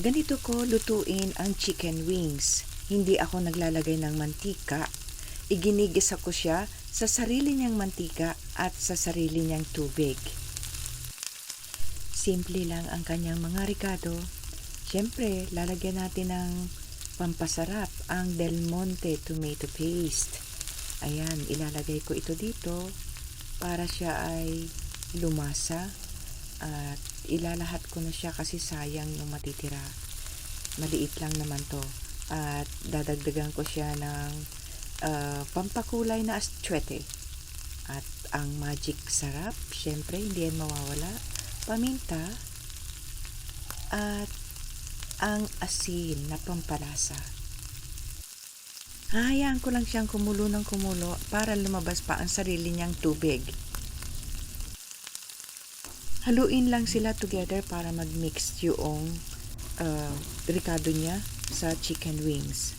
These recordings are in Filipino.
Ganito ko lutuin ang chicken wings. Hindi ako naglalagay ng mantika. Iginigisa ko siya sa sarili niyang mantika at sa sarili niyang tubig. Simple lang ang kanyang mga rekado. Siyempre, lalagyan natin ng pampasarap ang Del Monte tomato paste. Ayan, ilalagay ko ito dito para siya ay lumasa at ilalahat ko na siya kasi sayang yung matitira. Maliit lang naman to. At dadagdagan ko siya ng pampakulay na astuete. At ang magic sarap, syempre hindi yan mawawala. Paminta at ang asin na pampalasa. Hahayaan ko lang siyang kumulo ng kumulo para lumabas pa ang sarili niyang tubig. Haluin lang sila together para mag-mix yung ricado niya sa chicken wings.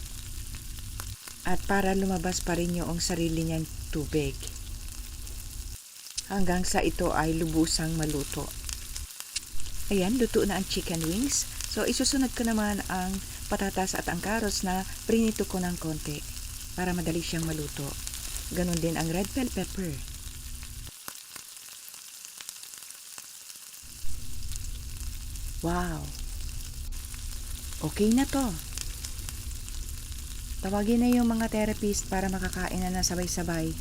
At para lumabas pa rin yung sarili niyang tubig. Hanggang sa ito ay lubusang maluto. Ayan, luto na ang chicken wings. So, isusunod ko naman ang patatas at ang carrots na prinito ko ng konti para madali siyang maluto. Ganon din ang red bell pepper. Wow! Okay na to. Tawagin na yung mga therapist para makakain na sabay-sabay.